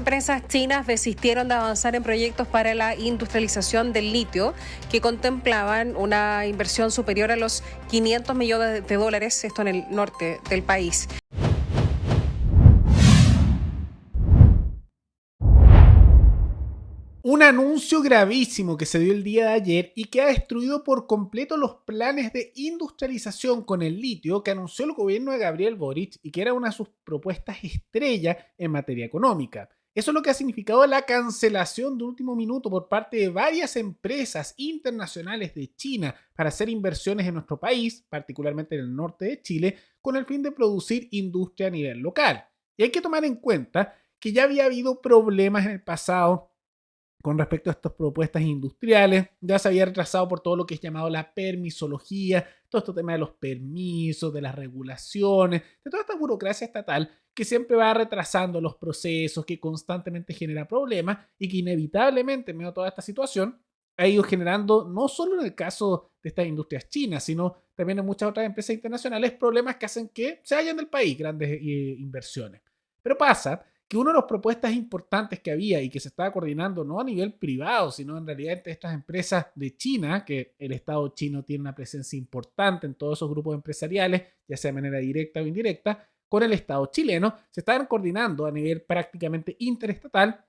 Empresas chinas desistieron de avanzar en proyectos para la industrialización del litio que contemplaban una inversión superior a los 500 millones de dólares, esto en el norte del país. Un anuncio gravísimo que se dio el día de ayer y que ha destruido por completo los planes de industrialización con el litio que anunció el gobierno de Gabriel Boric y que era una de sus propuestas estrella en materia económica. Eso es lo que ha significado la cancelación de último minuto por parte de varias empresas internacionales de China para hacer inversiones en nuestro país, particularmente en el norte de Chile, con el fin de producir industria a nivel local. Y hay que tomar en cuenta que ya había habido problemas en el pasado con respecto a estas propuestas industriales. Ya se había retrasado por todo lo que es llamado la permisología, todo este tema de los permisos, de las regulaciones, de toda esta burocracia estatal que siempre va retrasando los procesos, que constantemente genera problemas y que inevitablemente en medio de toda esta situación ha ido generando, no solo en el caso de estas industrias chinas, sino también en muchas otras empresas internacionales, problemas que hacen que se vayan del país grandes inversiones. Pero pasa que una de las propuestas importantes que había y que se estaba coordinando no a nivel privado, sino en realidad entre estas empresas de China, que el Estado chino tiene una presencia importante en todos esos grupos empresariales, ya sea de manera directa o indirecta, con el Estado chileno, se estaban coordinando a nivel prácticamente interestatal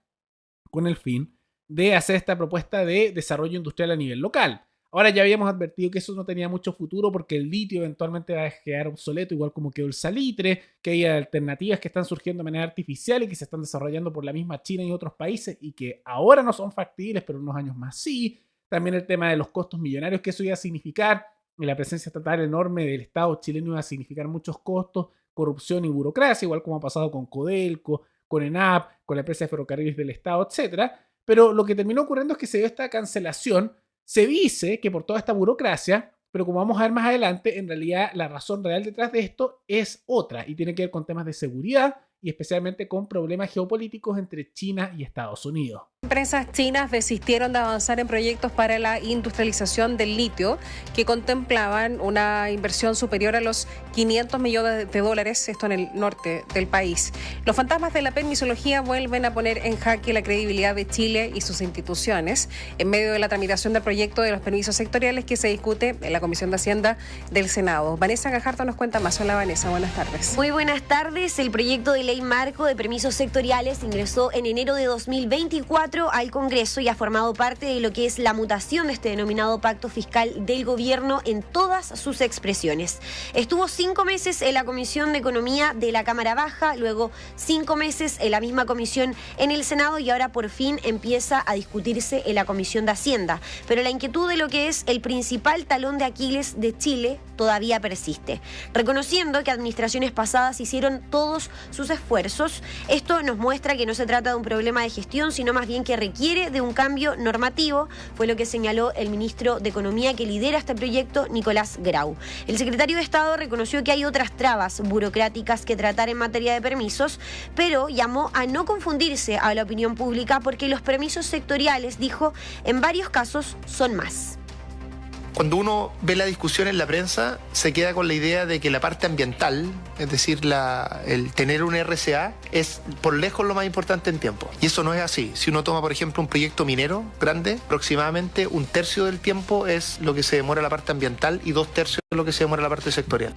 con el fin de hacer esta propuesta de desarrollo industrial a nivel local. Ahora ya habíamos advertido que eso no tenía mucho futuro porque el litio eventualmente va a quedar obsoleto, igual como quedó el salitre, que hay alternativas que están surgiendo de manera artificial y que se están desarrollando por la misma China y otros países y que ahora no son factibles, pero en unos años más sí. También el tema de los costos millonarios que eso iba a significar, y la presencia estatal enorme del Estado chileno iba a significar muchos costos, corrupción y burocracia, igual como ha pasado con Codelco, con ENAP, con la empresa de ferrocarriles del Estado, etcétera. Pero lo que terminó ocurriendo es que se dio esta cancelación. Se dice que por toda esta burocracia, pero como vamos a ver más adelante, en realidad la razón real detrás de esto es otra y tiene que ver con temas de seguridad y especialmente con problemas geopolíticos entre China y Estados Unidos. Empresas chinas desistieron de avanzar en proyectos para la industrialización del litio que contemplaban una inversión superior a los 500 millones de dólares, esto en el norte del país. Los fantasmas de la permisología vuelven a poner en jaque la credibilidad de Chile y sus instituciones en medio de la tramitación del proyecto de los permisos sectoriales que se discute en la Comisión de Hacienda del Senado. Vanessa Gajardo nos cuenta más. Hola Vanessa, buenas tardes. Muy buenas tardes. El proyecto de ley marco de permisos sectoriales ingresó en enero de 2024 al Congreso y ha formado parte de lo que es la mutación de este denominado pacto fiscal del gobierno en todas sus expresiones. Estuvo 5 meses en la Comisión de Economía de la Cámara Baja, luego 5 meses en la misma comisión en el Senado y ahora por fin empieza a discutirse en la Comisión de Hacienda. Pero la inquietud de lo que es el principal talón de Aquiles de Chile todavía persiste. Reconociendo que administraciones pasadas hicieron todos sus esfuerzos, esto nos muestra que no se trata de un problema de gestión, sino más bien que requiere de un cambio normativo, fue lo que señaló el ministro de Economía que lidera este proyecto, Nicolás Grau. El secretario de Estado reconoció que hay otras trabas burocráticas que tratar en materia de permisos, pero llamó a no confundirse a la opinión pública porque los permisos sectoriales, dijo, en varios casos son más. Cuando uno ve la discusión en la prensa, se queda con la idea de que la parte ambiental, es decir, el tener un RCA, es por lejos lo más importante en tiempo. Y eso no es así. Si uno toma, por ejemplo, un proyecto minero grande, aproximadamente 1/3 del tiempo es lo que se demora la parte ambiental y 2/3 es lo que se demora la parte sectorial.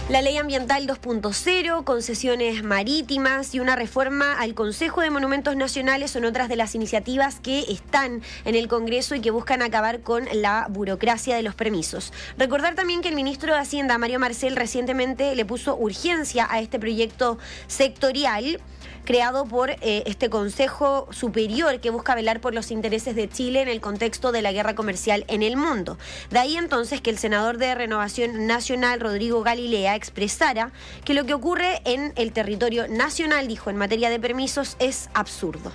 La Ley Ambiental 2.0, concesiones marítimas y una reforma al Consejo de Monumentos Nacionales son otras de las iniciativas que están en el Congreso y que buscan acabar con la burocracia de los permisos. Recordar también que el ministro de Hacienda, Mario Marcel, recientemente le puso urgencia a este proyecto sectorial creado por este Consejo Superior que busca velar por los intereses de Chile en el contexto de la guerra comercial en el mundo. De ahí entonces que el senador de Renovación Nacional, Rodrigo Galilea, expresara que lo que ocurre en el territorio nacional, dijo, en materia de permisos es absurdo.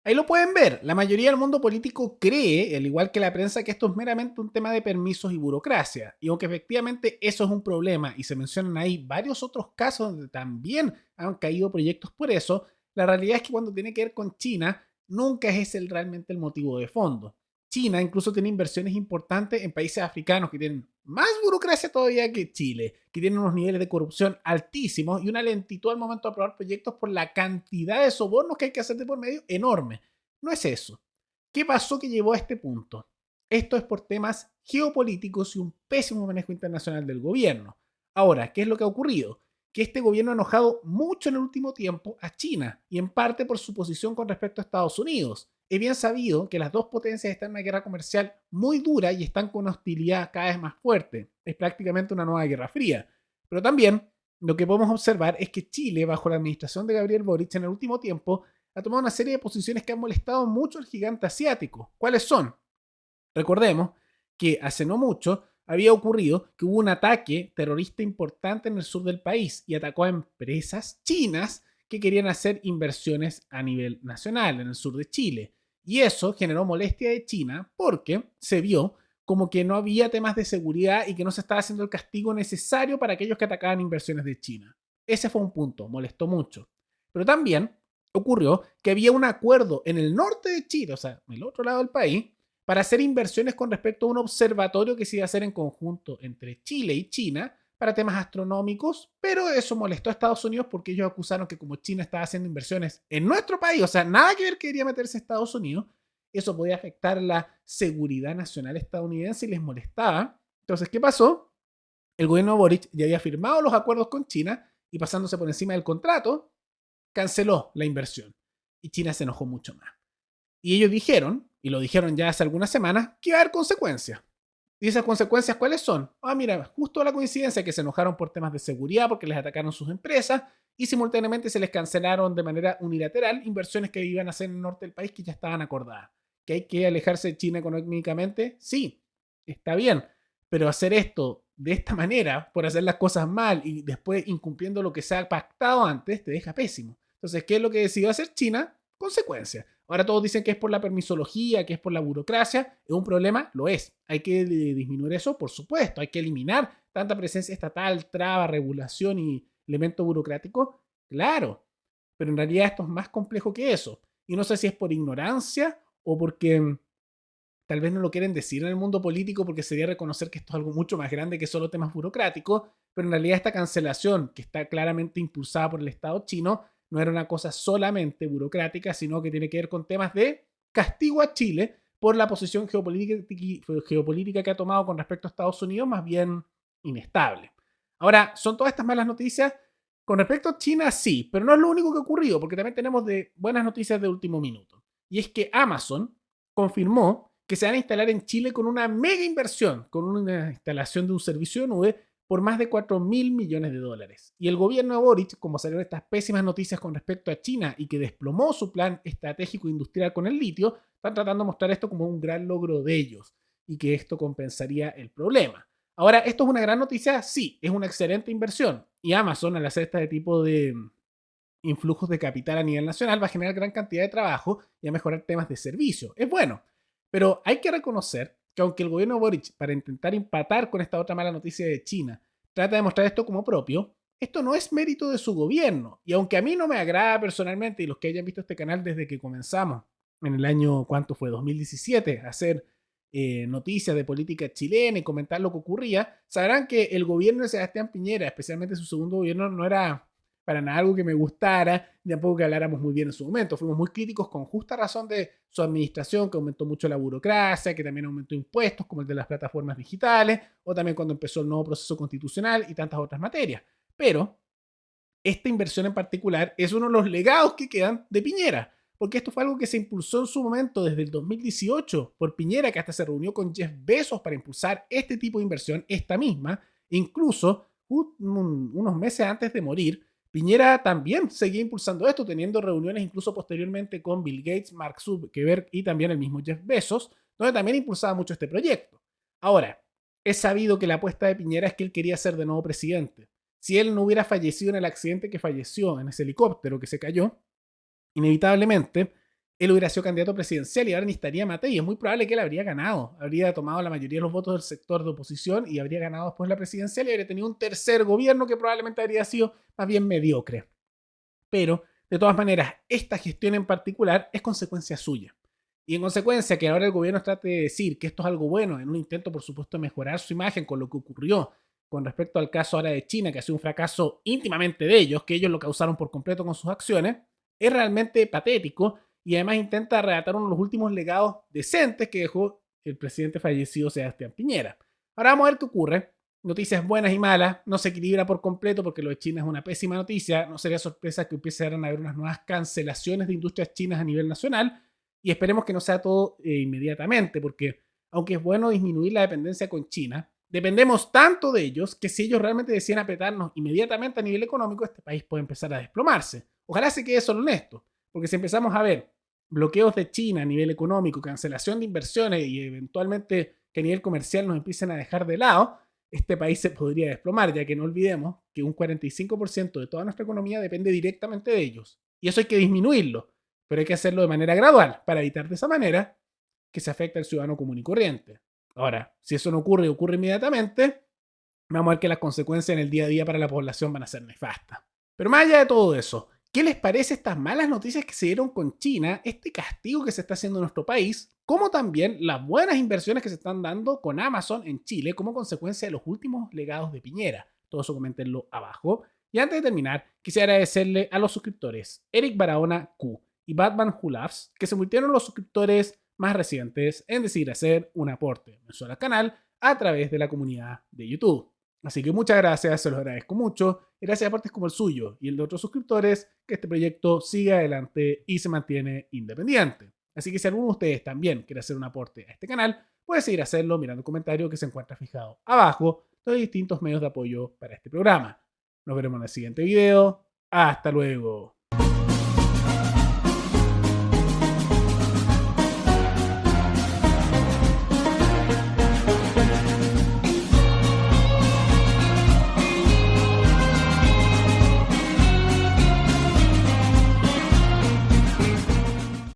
Ahí lo pueden ver, la mayoría del mundo político cree, al igual que la prensa, que esto es meramente un tema de permisos y burocracia. Y aunque efectivamente eso es un problema y se mencionan ahí varios otros casos donde también han caído proyectos por eso, la realidad es que cuando tiene que ver con China, nunca es ese realmente el motivo de fondo. China incluso tiene inversiones importantes en países africanos que tienen más burocracia todavía que Chile, que tienen unos niveles de corrupción altísimos y una lentitud al momento de aprobar proyectos por la cantidad de sobornos que hay que hacer de por medio enorme. No es eso. ¿Qué pasó que llevó a este punto? Esto es por temas geopolíticos y un pésimo manejo internacional del gobierno. Ahora, ¿qué es lo que ha ocurrido? Que este gobierno ha enojado mucho en el último tiempo a China y en parte por su posición con respecto a Estados Unidos. Es bien sabido que las dos potencias están en una guerra comercial muy dura y están con una hostilidad cada vez más fuerte. Es prácticamente una nueva guerra fría. Pero también lo que podemos observar es que Chile, bajo la administración de Gabriel Boric en el último tiempo, ha tomado una serie de posiciones que han molestado mucho al gigante asiático. ¿Cuáles son? Recordemos que hace no mucho había ocurrido que hubo un ataque terrorista importante en el sur del país y atacó a empresas chinas que querían hacer inversiones a nivel nacional en el sur de Chile. Y eso generó molestia de China porque se vio como que no había temas de seguridad y que no se estaba haciendo el castigo necesario para aquellos que atacaban inversiones de China. Ese fue un punto, molestó mucho. Pero también ocurrió que había un acuerdo en el norte de Chile, o sea, en el otro lado del país, para hacer inversiones con respecto a un observatorio que se iba a hacer en conjunto entre Chile y China para temas astronómicos, pero eso molestó a Estados Unidos porque ellos acusaron que como China estaba haciendo inversiones en nuestro país, o sea, nada que ver que quería meterse a Estados Unidos, eso podía afectar la seguridad nacional estadounidense y les molestaba. Entonces, ¿qué pasó? El gobierno de Boric ya había firmado los acuerdos con China y pasándose por encima del contrato, canceló la inversión. Y China se enojó mucho más. Y ellos dijeron, y lo dijeron ya hace algunas semanas, que iba a haber consecuencias. ¿Y esas consecuencias cuáles son? Mira, justo la coincidencia que se enojaron por temas de seguridad porque les atacaron sus empresas y simultáneamente se les cancelaron de manera unilateral inversiones que iban a hacer en el norte del país que ya estaban acordadas. ¿Que hay que alejarse de China económicamente? Sí, está bien, pero hacer esto de esta manera, por hacer las cosas mal y después incumpliendo lo que se ha pactado antes, te deja pésimo. Entonces, ¿qué es lo que decidió hacer China? Consecuencias. Ahora todos dicen que es por la permisología, que es por la burocracia. ¿Es un problema? Lo es. ¿Hay que disminuir eso? Por supuesto. Hay que eliminar tanta presencia estatal, traba, regulación y elemento burocrático. Claro. Pero en realidad esto es más complejo que eso. Y no sé si es por ignorancia o porque tal vez no lo quieren decir en el mundo político porque sería reconocer que esto es algo mucho más grande que solo temas burocráticos. Pero en realidad esta cancelación, que está claramente impulsada por el Estado chino, no era una cosa solamente burocrática, sino que tiene que ver con temas de castigo a Chile por la posición geopolítica que ha tomado con respecto a Estados Unidos, más bien inestable. Ahora, ¿son todas estas malas noticias? Con respecto a China, sí, pero no es lo único que ha ocurrido, porque también tenemos de buenas noticias de último minuto. Y es que Amazon confirmó que se van a instalar en Chile con una mega inversión, con una instalación de un servicio de nube por más de 4.000 millones de dólares. Y el gobierno de Boric, como salieron estas pésimas noticias con respecto a China y que desplomó su plan estratégico industrial con el litio, están tratando de mostrar esto como un gran logro de ellos y que esto compensaría el problema. Ahora, ¿esto es una gran noticia? Sí, es una excelente inversión. Y Amazon, al hacer este tipo de influjos de capital a nivel nacional, va a generar gran cantidad de trabajo y a mejorar temas de servicio. Es bueno, pero hay que reconocer que aunque el gobierno de Boric, para intentar empatar con esta otra mala noticia de China, trata de mostrar esto como propio, esto no es mérito de su gobierno. Y aunque a mí no me agrada personalmente, y los que hayan visto este canal desde que comenzamos, en el año, ¿cuánto fue? 2017, a hacer noticias de política chilena y comentar lo que ocurría, sabrán que el gobierno de Sebastián Piñera, especialmente su segundo gobierno, no era para nada algo que me gustara, ni tampoco que habláramos muy bien en su momento. Fuimos muy críticos con justa razón de su administración, que aumentó mucho la burocracia, que también aumentó impuestos como el de las plataformas digitales, o también cuando empezó el nuevo proceso constitucional y tantas otras materias. Pero esta inversión en particular es uno de los legados que quedan de Piñera, porque esto fue algo que se impulsó en su momento desde el 2018 por Piñera, que hasta se reunió con Jeff Bezos para impulsar este tipo de inversión, esta misma, e incluso unos meses antes de morir, Piñera también seguía impulsando esto, teniendo reuniones incluso posteriormente con Bill Gates, Mark Zuckerberg y también el mismo Jeff Bezos, donde también impulsaba mucho este proyecto. Ahora, es sabido que la apuesta de Piñera es que él quería ser de nuevo presidente. Si él no hubiera fallecido en el accidente que falleció, en ese helicóptero que se cayó, inevitablemente él hubiera sido candidato presidencial y ahora ni estaría Matei. Es muy probable que él habría ganado, habría tomado la mayoría de los votos del sector de oposición y habría ganado después la presidencial y habría tenido un tercer gobierno que probablemente habría sido más bien mediocre. Pero, de todas maneras, esta gestión en particular es consecuencia suya. Y en consecuencia, que ahora el gobierno trate de decir que esto es algo bueno, en un intento, por supuesto, de mejorar su imagen con lo que ocurrió con respecto al caso ahora de China, que ha sido un fracaso íntimamente de ellos, que ellos lo causaron por completo con sus acciones, es realmente patético y además intenta relatar uno de los últimos legados decentes que dejó el presidente fallecido Sebastián Piñera. Ahora vamos a ver qué ocurre. Noticias buenas y malas, no se equilibra por completo porque lo de China es una pésima noticia, no sería sorpresa que empiecen a haber unas nuevas cancelaciones de industrias chinas a nivel nacional y esperemos que no sea todo inmediatamente, porque aunque es bueno disminuir la dependencia con China, dependemos tanto de ellos que si ellos realmente deciden apretarnos inmediatamente a nivel económico, este país puede empezar a desplomarse. Ojalá se quede solo en esto, porque si empezamos a ver bloqueos de China a nivel económico, cancelación de inversiones y eventualmente que a nivel comercial nos empiecen a dejar de lado, este país se podría desplomar, ya que no olvidemos que un 45% de toda nuestra economía depende directamente de ellos. Y eso hay que disminuirlo, pero hay que hacerlo de manera gradual para evitar de esa manera que se afecte al ciudadano común y corriente. Ahora, si eso no ocurre y ocurre inmediatamente, vamos a ver que las consecuencias en el día a día para la población van a ser nefastas. Pero más allá de todo eso, ¿qué les parece estas malas noticias que se dieron con China, este castigo que se está haciendo en nuestro país, como también las buenas inversiones que se están dando con Amazon en Chile como consecuencia de los últimos legados de Piñera? Todo eso coméntenlo abajo. Y antes de terminar, quisiera agradecerle a los suscriptores Eric Barahona Q y Batman Hulafs, que se convirtieron en los suscriptores más recientes en decidir hacer un aporte mensual al canal a través de la comunidad de YouTube. Así que muchas gracias, se los agradezco mucho. Y gracias a aportes como el suyo y el de otros suscriptores, que este proyecto siga adelante y se mantiene independiente. Así que si alguno de ustedes también quiere hacer un aporte a este canal, puede seguir a hacerlo mirando el comentario que se encuentra fijado abajo de los distintos medios de apoyo para este programa. Nos veremos en el siguiente video. Hasta luego.